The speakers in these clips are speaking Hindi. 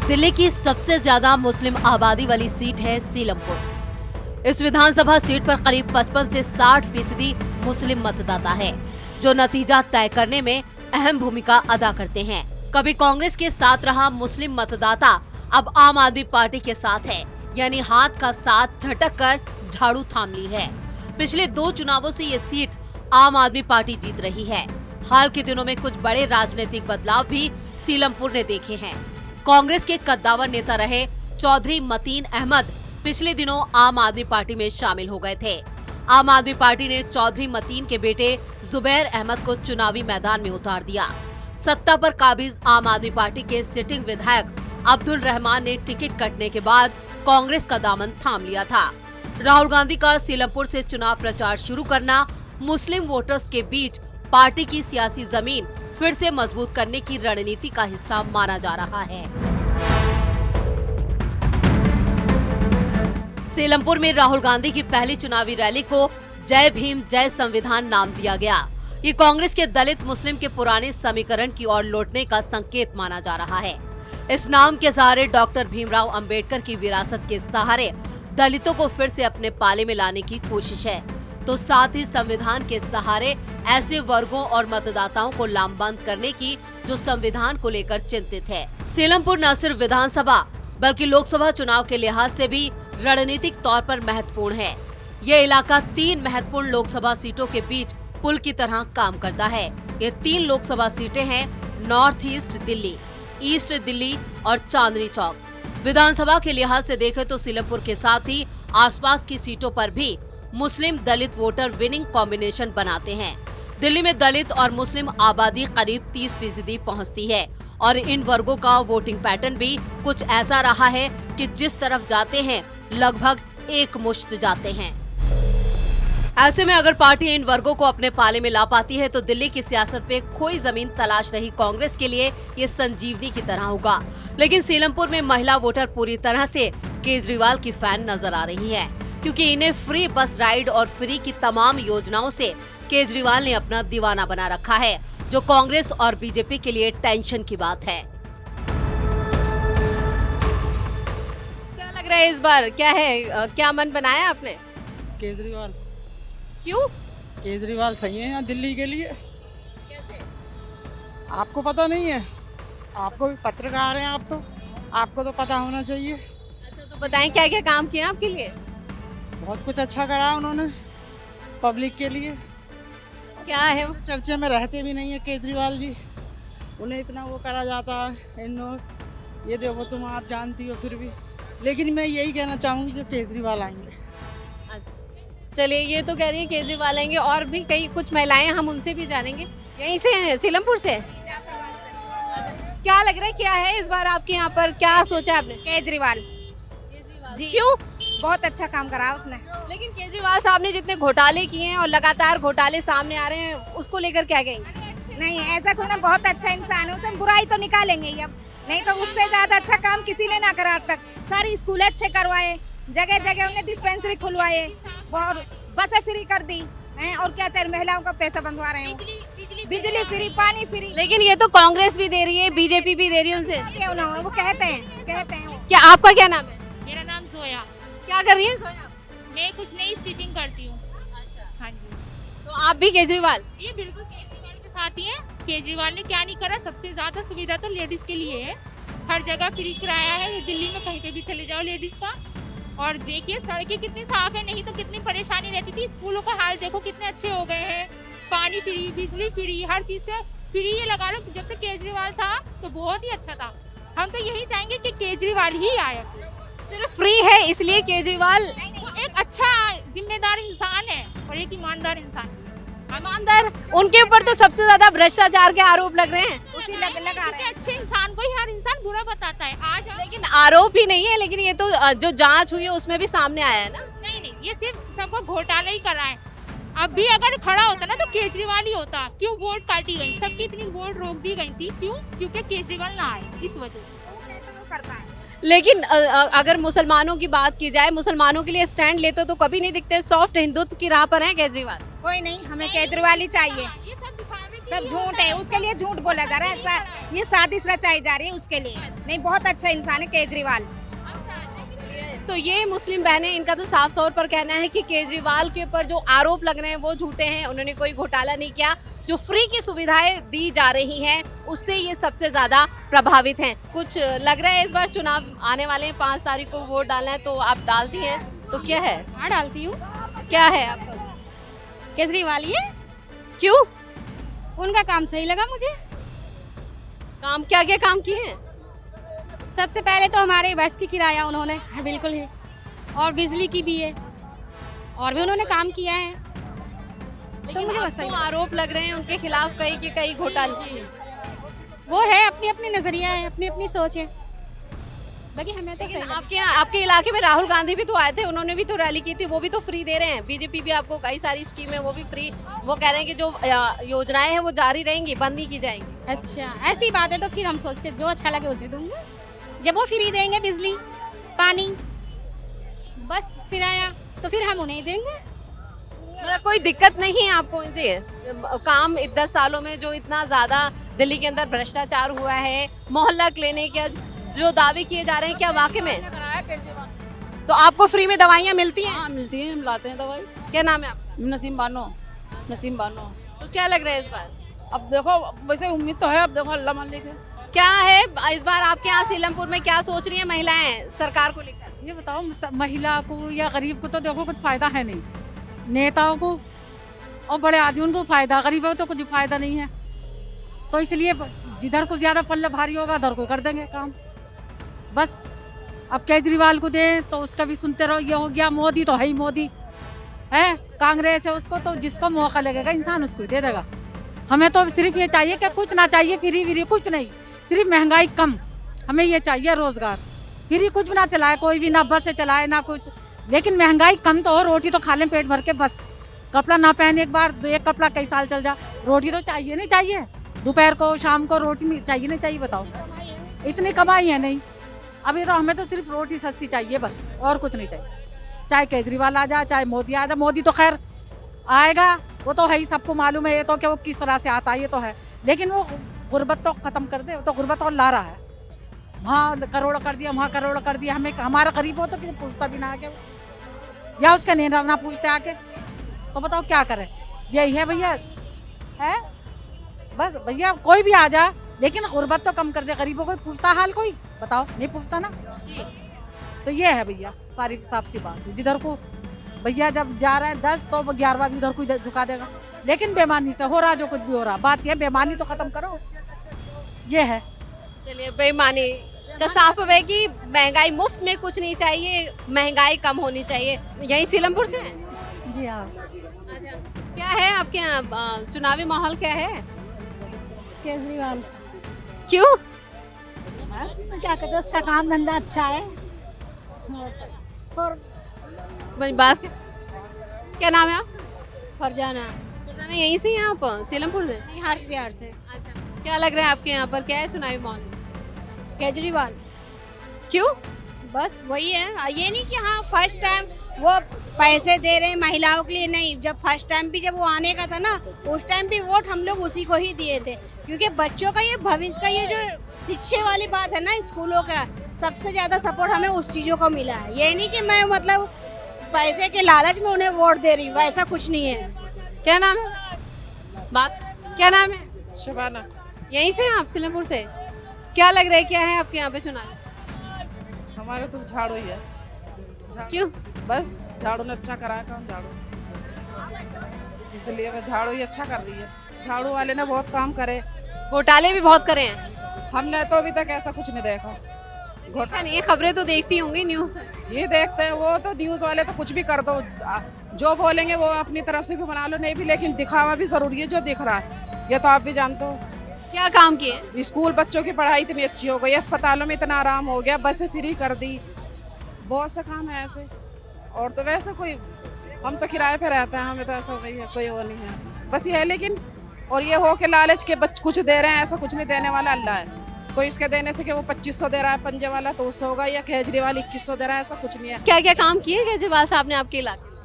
दिल्ली की सबसे ज्यादा मुस्लिम आबादी वाली सीट है सीलमपुर। इस विधानसभा सीट पर करीब 55 से 60% मुस्लिम मतदाता है, जो नतीजा तय करने में अहम भूमिका अदा करते हैं। कभी कांग्रेस के साथ रहा मुस्लिम मतदाता अब आम आदमी पार्टी के साथ है, यानी हाथ का साथ झटक कर झाड़ू थाम ली है। पिछले 2 चुनावों से ये सीट आम आदमी पार्टी जीत रही है। हाल के दिनों में कुछ बड़े राजनीतिक बदलाव भी सीलमपुर ने देखे हैं। कांग्रेस के कद्दावर नेता रहे चौधरी मतीन अहमद पिछले दिनों आम आदमी पार्टी में शामिल हो गए थे। आम आदमी पार्टी ने चौधरी मतीन के बेटे जुबैर अहमद को चुनावी मैदान में उतार दिया। सत्ता पर काबिज आम आदमी पार्टी के सिटिंग विधायक अब्दुल रहमान ने टिकट कटने के बाद कांग्रेस का दामन थाम लिया था। राहुल गांधी का सीलमपुर से चुनाव प्रचार शुरू करना मुस्लिम वोटर्स के बीच पार्टी की सियासी जमीन फिर से मजबूत करने की रणनीति का हिस्सा माना जा रहा है। सीलमपुर में राहुल गांधी की पहली चुनावी रैली को जय भीम जय संविधान नाम दिया गया। ये कांग्रेस के दलित मुस्लिम के पुराने समीकरण की ओर लौटने का संकेत माना जा रहा है। इस नाम के सहारे डॉक्टर भीमराव अंबेडकर की विरासत के सहारे दलितों को फिर से अपने पाले में लाने की कोशिश है, तो साथ ही संविधान के सहारे ऐसे वर्गों और मतदाताओं को लामबंद करने की जो संविधान को लेकर चिंतित है। सीलमपुर न सिर्फ विधानसभा बल्कि लोकसभा चुनाव के लिहाज से भी रणनीतिक तौर पर महत्वपूर्ण है। ये इलाका 3 महत्वपूर्ण लोकसभा सीटों के बीच पुल की तरह काम करता है। ये 3 लोकसभा सीटें हैं north east Delhi, east Delhi और चांदनी चौक। विधानसभा के लिहाज से देखें तो सीलमपुर के साथ ही आसपास की सीटों पर भी मुस्लिम दलित वोटर विनिंग कॉम्बिनेशन बनाते हैं। दिल्ली में दलित और मुस्लिम आबादी करीब 30% पहुंचती है और इन वर्गों का वोटिंग पैटर्न भी कुछ ऐसा रहा है कि जिस तरफ जाते हैं लगभग एक मुश्त जाते हैं। ऐसे में अगर पार्टी इन वर्गों को अपने पाले में ला पाती है तो दिल्ली की सियासत पे खोई जमीन तलाश रही कांग्रेस के लिए ये संजीवनी की तरह होगा। लेकिन सीलमपुर में महिला वोटर पूरी तरह से केजरीवाल की फैन नजर आ रही है, क्योंकि इन्हें फ्री बस राइड और फ्री की तमाम योजनाओं से केजरीवाल ने अपना दीवाना बना रखा है, जो कांग्रेस और बीजेपी के लिए टेंशन की बात है। क्या लग रहा है इस बार क्या है, क्या मन बनाया आपने? केजरीवाल। क्यों? केजरीवाल सही है यहाँ दिल्ली के लिए। कैसे? आपको पता नहीं है? आपको भी पत्रकार हैं आप, तो आपको तो पता होना चाहिए। अच्छा तो बताएं क्या क्या काम किया आपके लिए? बहुत कुछ अच्छा करा उन्होंने पब्लिक के लिए। क्या है वो? चर्चे में रहते भी नहीं है केजरीवाल जी, उन्हें इतना वो करा जाता है। ये देखो तुम, आप जानती हो फिर भी। लेकिन मैं यही कहना चाहूँगी कि केजरीवाल आएंगे। चलिए, ये तो कह रही है केजरीवाल आएंगे, और भी कई कुछ महिलाएं हम उनसे भी जानेंगे। यहीं से हैं, सीलमपुर से? क्या लग रहा है, क्या है इस बार आपके यहाँ पर, क्या सोचा आपने? केजरीवाल जी। क्यों? बहुत अच्छा काम करा उसने। लेकिन केजरीवाल साहब ने जितने घोटाले किए हैं और लगातार घोटाले सामने आ रहे हैं, उसको लेकर क्या कहेंगे? नहीं, ऐसा कोई ना, बहुत अच्छा इंसान है, उसमें बुराई तो निकालेंगे ही अब। नहीं तो उससे ज्यादा अच्छा काम किसी ने ना करा आज तक। सारी स्कूल अच्छे करवाए, जगह जगह उन्हें डिस्पेंसरी खुलवाए, और बसें फ्री कर दी हैं, और क्या चाहिए, महिलाओं का पैसा बंधवा रहे हैं, बिजली फ्री, पानी फ्री। लेकिन ये तो कांग्रेस भी दे रही है, बीजेपी भी दे रही है उनसे। क्यों ना हो, वो कहते हैं वो। क्या आपका क्या नाम है? मेरा नाम जोया। क्या कर रही है सोया? मैं कुछ नई स्टिचिंग करती हूँ। हाँ जी। तो आप भी केजरीवाल? ये बिल्कुल केजरीवाल के साथ ही है। केजरीवाल ने क्या नहीं करा, सबसे ज्यादा सुविधा तो लेडीज के लिए है। हर जगह फ्री कराया है, दिल्ली में कहीं पे भी चले जाओ लेडीज का। और देखिए सड़कें कितनी साफ है, नहीं तो कितनी परेशानी रहती थी। स्कूलों का हाल देखो कितने अच्छे हो गए हैं, पानी फ्री, बिजली फ्री, हर चीज से फ्री। ये लगा लो जब से केजरीवाल था तो बहुत ही अच्छा था। हम तो यही चाहेंगे कि केजरीवाल ही आए। सिर्फ फ्री है इसलिए केजरीवाल? वो एक अच्छा जिम्मेदार इंसान है और एक ईमानदार इंसान। ईमानदार? उनके ऊपर तो सबसे ज्यादा भ्रष्टाचार के आरोप लग रहे हैं। उसी लगा रहे हैं। अच्छे इंसान को ही हर इंसान बुरा बताता है। आज लेकिन आरोप ही नहीं है, लेकिन ये तो जो जांच हुई है उसमें भी सामने आया है ना। नहीं, ये सिर्फ सबको घोटाला ही कर रहा है। अब भी अगर खड़ा होता ना तो केजरीवाल ही होता। क्यों वोट काटी गई, सबकी इतनी वोट रोक दी गई थी, क्यों? क्योंकि केजरीवाल ना आए, इस वजह से करता है। लेकिन अगर मुसलमानों की बात की जाए, मुसलमानों के लिए स्टैंड लेते तो कभी नहीं दिखते। सॉफ्ट हिंदुत्व की राह पर है केजरीवाल। कोई नहीं, हमें केजरीवाल ही चाहिए। ये सब दिखावे सब झूठ है, उसके लिए झूठ बोला जा रहा है, ये साजिश रचाई जा रही है उसके लिए। नहीं, बहुत अच्छा इंसान है केजरीवाल। तो ये मुस्लिम बहनें, इनका तो साफ तौर पर कहना है कि केजरीवाल के ऊपर जो आरोप लग रहे हैं वो झूठे हैं, उन्होंने कोई घोटाला नहीं किया। जो फ्री की सुविधाएं दी जा रही हैं उससे ये सबसे ज्यादा प्रभावित हैं। कुछ लग रहा है इस बार चुनाव आने वाले हैं, 5 तारीख को वोट डालना है, तो आप डालती हैं तो क्या है? हाँ डालती हूँ। क्या है आपका? केजरीवाल ही है, क्यों? उनका काम सही लगा मुझे। काम क्या क्या काम किए हैं? सबसे पहले तो हमारे बस की किराया उन्होंने, हाँ, बिल्कुल है, और बिजली की भी है, और भी उन्होंने काम किया है। लेकिन मुझे अब बस सही तो लगा। आरोप लग रहे हैं उनके खिलाफ कई घोटाले। वो है, अपनी अपनी नजरिया है, अपनी अपनी सोच है, बाकी हमें तो सही लेकिन लगा। आपके इलाके में राहुल गांधी भी तो आए थे, उन्होंने भी तो रैली की थी, वो भी तो फ्री दे रहे हैं। बीजेपी भी आपको कई सारी स्कीम है वो भी फ्री, वो कह रहे हैं कि जो योजनाएं हैं वो जारी रहेंगी, बंद नहीं की जाएंगी। अच्छा, ऐसी बात है तो फिर हम सोच के जो अच्छा लगे उसे दूंगे। जब वो फ्री देंगे बिजली, पानी, बस किराया, तो फिर हम उन्हें ही देंगे। मतलब कोई दिक्कत नहीं है आपको इनसे? काम 10 सालों में जो इतना ज्यादा दिल्ली के अंदर भ्रष्टाचार हुआ है, मोहल्ला क्लिनिक या जो दावे किए जा रहे हैं, क्या वाकई में? तो आपको फ्री में दवाइयाँ मिलती हैं? हाँ मिलती है, हम लाते हैं दवाई। क्या नाम है आपका? नसीम बानो। तो क्या लग रहा है इस बार? अब देखो, वैसे उम्मीद तो है, अब देखो अल्लाह मालिक है। क्या है इस बार आपके यहाँ सीलमपुर में, क्या सोच रही है महिलाएं सरकार को लेकर? ये बताओ, महिला को या गरीब को तो देखो कुछ फायदा है नहीं, नेताओं को और बड़े आदमियों को फायदा, गरीबों को तो कुछ फायदा नहीं है। तो इसलिए जिधर को ज्यादा पल्ला भारी होगा उधर को कर देंगे काम, बस। अब केजरीवाल को दें तो उसका भी सुनते रहो, ये हो गया। मोदी तो है ही मोदी है, कांग्रेस है, उसको तो जिसको मौका लगेगा इंसान उसको ही दे देगा। हमें तो सिर्फ ये चाहिए कि कुछ ना चाहिए, फ्री कुछ नहीं, सिर्फ महंगाई कम, हमें ये चाहिए। रोजगार फ्री कुछ भी ना चलाए कोई भी, ना बस से चलाए ना कुछ, लेकिन महंगाई कम तो हो। रोटी तो खा लें पेट भर के, बस। कपड़ा ना पहने एक बार, एक कपड़ा कई साल चल जा। रोटी तो चाहिए नहीं चाहिए, दोपहर को शाम को रोटी चाहिए नहीं चाहिए, बताओ। इतनी कमाई है नहीं, अभी तो हमें तो सिर्फ रोटी सस्ती चाहिए बस, और कुछ नहीं चाहिए। चाहे केजरीवाल आ जाए, चाहे मोदी आ जाए। मोदी तो खैर आएगा, वो तो है ही, सबको मालूम है ये तो, कि वो किस तरह से आता है, ये तो है। लेकिन वो गुर्बत तो खत्म कर दे, वो तो गुर्बत और ला रहा है। वहाँ करोड़ कर दिया, वहाँ करोड़ कर दिया। हमें, हमारा गरीब हो तो किसी पूछता भी ना आके, या उसका नेता ना पूछते आके, तो बताओ क्या करे। यही है भैया, है बस भैया। कोई भी आ जा, लेकिन गुर्बत तो कम कर दे। गरीबों को पूछता हाल कोई, बताओ, नहीं पूछता ना। तो ये है भैया, सारी साफ सी बात है। जिधर को भैया जब जा रहे हैं 10 तो 11वां भी उधर को झुका देगा। लेकिन बेईमानी से हो रहा, जो कुछ भी हो रहा, बात ये बेईमानी तो खत्म करो, ये है। चलिए, बेईमानी का साफ है कि महंगाई, मुफ्त में कुछ नहीं चाहिए, महंगाई कम होनी चाहिए। यही सीलमपुर से हैं? जी हाँ। अच्छा, क्या है आपके यहाँ चुनावी माहौल क्या है? केजरीवाल। क्यों? बस क्या कहते, उसका काम धंधा अच्छा है। और बात क्या नाम है आप? फरजाना। फरजाना, यहीं से हैं आप, सीलमपुर से? नहीं, हर्ष बिहार से। अच्छा, क्या लग रहा है आपके यहाँ पर, क्या है चुनावी माहौल? केजरीवाल। क्यों? बस वही है, ये नहीं कि हाँ फर्स्ट टाइम वो पैसे दे रहे हैं महिलाओं के लिए, नहीं। जब फर्स्ट टाइम भी जब वो आने का था ना, उस टाइम भी वोट हम लोग उसी को ही दिए थे, क्योंकि बच्चों का ये भविष्य का ये जो शिक्षा वाली बात है ना, स्कूलों का सबसे ज्यादा सपोर्ट हमें उस चीजों को मिला है। ये नहीं कि मैं मतलब पैसे के लालच में उन्हें वोट दे रही हूँ, ऐसा कुछ नहीं है। क्या नाम है? बात क्या नाम है? शबाना। यहीं से हैं आप, सीलमपुर से? क्या लग रहा है, क्या है आपके यहाँ पे चुनाव? हमारे तो झाड़ू ही है। क्यों? बस झाड़ू ने अच्छा करा काम, झाड़ू, इसलिए मैं झाड़ू ही अच्छा कर रही है। झाड़ू वाले ने बहुत काम करे, घोटाले भी बहुत करे हैं। हमने तो अभी तक ऐसा कुछ नहीं देखा। देखा नहीं, खबरें तो देखती होंगी न्यूज़। जी देखते हैं, वो तो न्यूज़ वाले तो कुछ भी कर दो, जो बोलेंगे वो अपनी तरफ से भी बना लो, नहीं भी, लेकिन दिखावा भी जरूरी है। जो दिख रहा है ये तो आप भी जानते हो। क्या काम किए? स्कूल बच्चों की पढ़ाई इतनी अच्छी हो गई, अस्पतालों में इतना आराम हो गया, बसें फ्री कर दी, बहुत से काम है ऐसे। और तो वैसे कोई, हम तो किराए पे रहते हैं, हमें तो ऐसा वही है, कोई वो नहीं है, बस ये है। लेकिन और ये हो के लालच के कुछ दे रहे हैं, ऐसा कुछ नहीं, देने वाला अल्लाह है। कोई इसके देने से कि वो 2500 दे रहा है पंजे वाला तो उससे होगा, या केजरीवाल 2100 दे रहा है, ऐसा कुछ नहीं है। क्या क्या काम किए केजरीवाल साहब ने आपके इलाके में?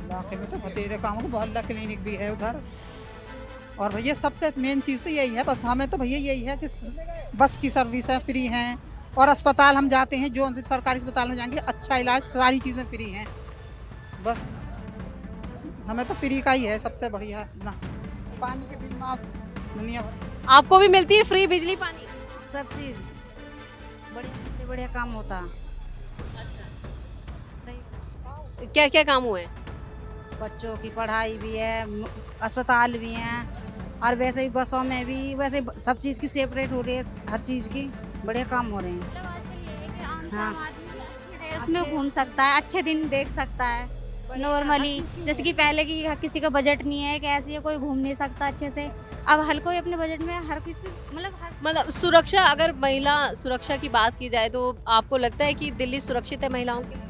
इलाके में तो बतेरे काम, मोहल्ला क्लिनिक भी है उधर, और भैया सबसे मेन चीज़ तो यही है, बस हमें तो भैया यही है कि बस की सर्विस है, फ्री हैं, और अस्पताल हम जाते हैं जो सरकारी अस्पताल में जाएंगे अच्छा इलाज, सारी चीज़ें फ्री हैं। बस हमें तो फ्री का ही है सबसे बढ़िया ना। पानी के बिल माफ दुनिया भर। आपको भी मिलती है फ्री बिजली पानी? सब चीज़ बढ़िया बढ़िया काम होता है। सही। क्या क्या काम हुए? बच्चों की पढ़ाई भी है, अस्पताल भी हैं, और वैसे ही बसों में भी वैसे सब चीज़ की सेपरेट हो रही है, हर चीज़ की बढ़िया काम हो रहे हैं। मतलब आजकल ये है कि आम हाँ। आदमी अच्छे ड्रेस में घूम सकता है, अच्छे दिन देख सकता है नॉर्मली। जैसे कि पहले की किसी का बजट नहीं है कि ऐसे कोई घूम नहीं सकता अच्छे से, अब हर कोई अपने बजट में हर किसी मतलब सुरक्षा, अगर महिला सुरक्षा की बात की जाए तो आपको लगता है कि दिल्ली सुरक्षित है महिलाओं के लिए?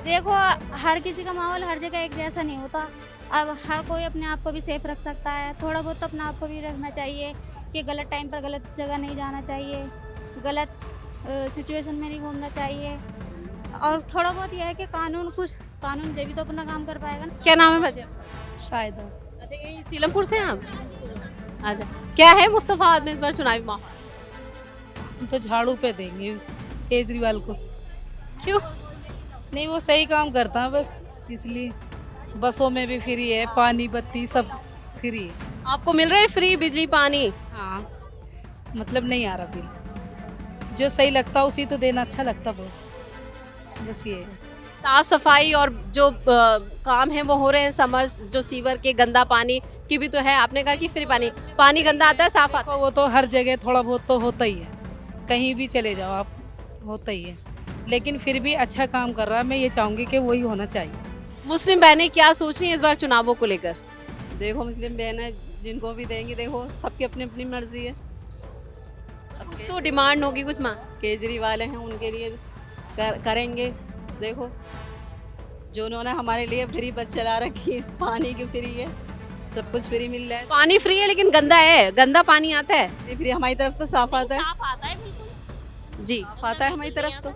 देखो हर किसी का माहौल हर जगह एक जैसा नहीं होता। अब हर कोई अपने आप को भी सेफ रख सकता है, थोड़ा बहुत तो अपने आप को भी रखना चाहिए कि गलत टाइम पर गलत जगह नहीं जाना चाहिए, गलत सिचुएशन में नहीं घूमना चाहिए, और थोड़ा बहुत यह है कि कानून जब भी तो अपना काम कर पाएगा ना। क्या नाम है बच्चे? शायद अच्छा, ये सीलमपुर से हैं आप? अच्छा, क्या है मुस्तफाबाद में इस बार चुनावी माहौल? हम तो झाड़ू पे देंगे केजरीवाल को। क्यों? नहीं, वो सही काम करता है बस इसलिए। बसों में भी फ्री है, पानी बत्ती सब फ्री है। आपको मिल रहा है फ्री बिजली पानी? हाँ, मतलब नहीं आ रहा बिल, जो सही लगता उसी तो देना अच्छा लगता बहुत, बस ये है। साफ सफाई और जो काम है वो हो रहे हैं, समर जो सीवर के गंदा पानी की भी तो है। आपने कहा कि फ्री पानी गंदा आता है, साफ आता है? वो तो हर जगह थोड़ा बहुत तो होता ही है, कहीं भी चले जाओ आप होता ही है, लेकिन फिर भी अच्छा काम कर रहा है। मैं ये चाहूँगी कि वही होना चाहिए। मुस्लिम बहनें क्या सोच रही हैं इस बार चुनावों को लेकर? देखो मुस्लिम बहनें जिनको भी देंगी, देखो सबकी अपनी अपनी मर्जी है। कुछ तो डिमांड होगी, कुछ मांग। केजरीवाल हैं उनके लिए करेंगे। देखो जो उन्होंने हमारे लिए फ्री बस चला रखी है, पानी की फ्री है, सब कुछ फ्री मिल रहा है। पानी फ्री है लेकिन गंदा है, गंदा पानी आता है। नहीं, फ्री हमारी तरफ तो साफ आता है। साफ आता है बिल्कुल जी, साफ आता है हमारी तरफ तो,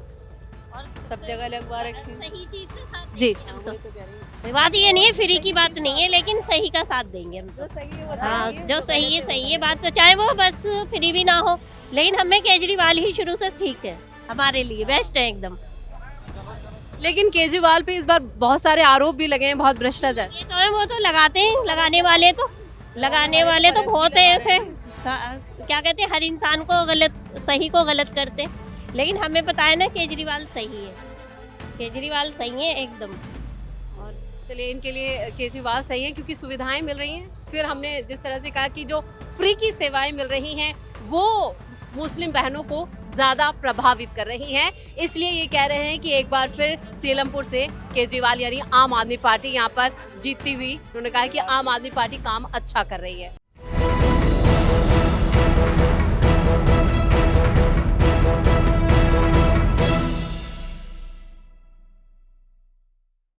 और सब जगह लगवा रखी है। सही चीज के साथ जी। देंगे हम तो। तो कह रही हूँ। बात ये नहीं है फ्री की बात नहीं है, लेकिन सही का साथ देंगे हम तो। सही है वो हाँ, सही है, जो सही है बात तो, चाहे वो बस फ्री भी ना हो, लेकिन हमें केजरीवाल ही शुरू से ठीक है, हमारे लिए बेस्ट है एकदम। लेकिन केजरीवाल पे इस बार बहुत सारे आरोप भी लगे हैं, बहुत भ्रष्टाचार। ये तो है, वो तो लगाते हैं, लगाने वाले तो बहुत है ऐसे। क्या कहते हैं, हर इंसान को सही को गलत करते हैं, लेकिन हमें पता है ना केजरीवाल सही है, केजरीवाल सही है एकदम। और चलिए, इनके लिए केजरीवाल सही है क्योंकि सुविधाएं मिल रही हैं। फिर हमने जिस तरह से कहा कि जो फ्री की सेवाएं मिल रही हैं वो मुस्लिम बहनों को ज़्यादा प्रभावित कर रही हैं, इसलिए ये कह रहे हैं कि एक बार फिर सीलमपुर से केजरीवाल यानी आम आदमी पार्टी यहाँ पर जीतती हुई। उन्होंने कहा कि आम आदमी पार्टी काम अच्छा कर रही है।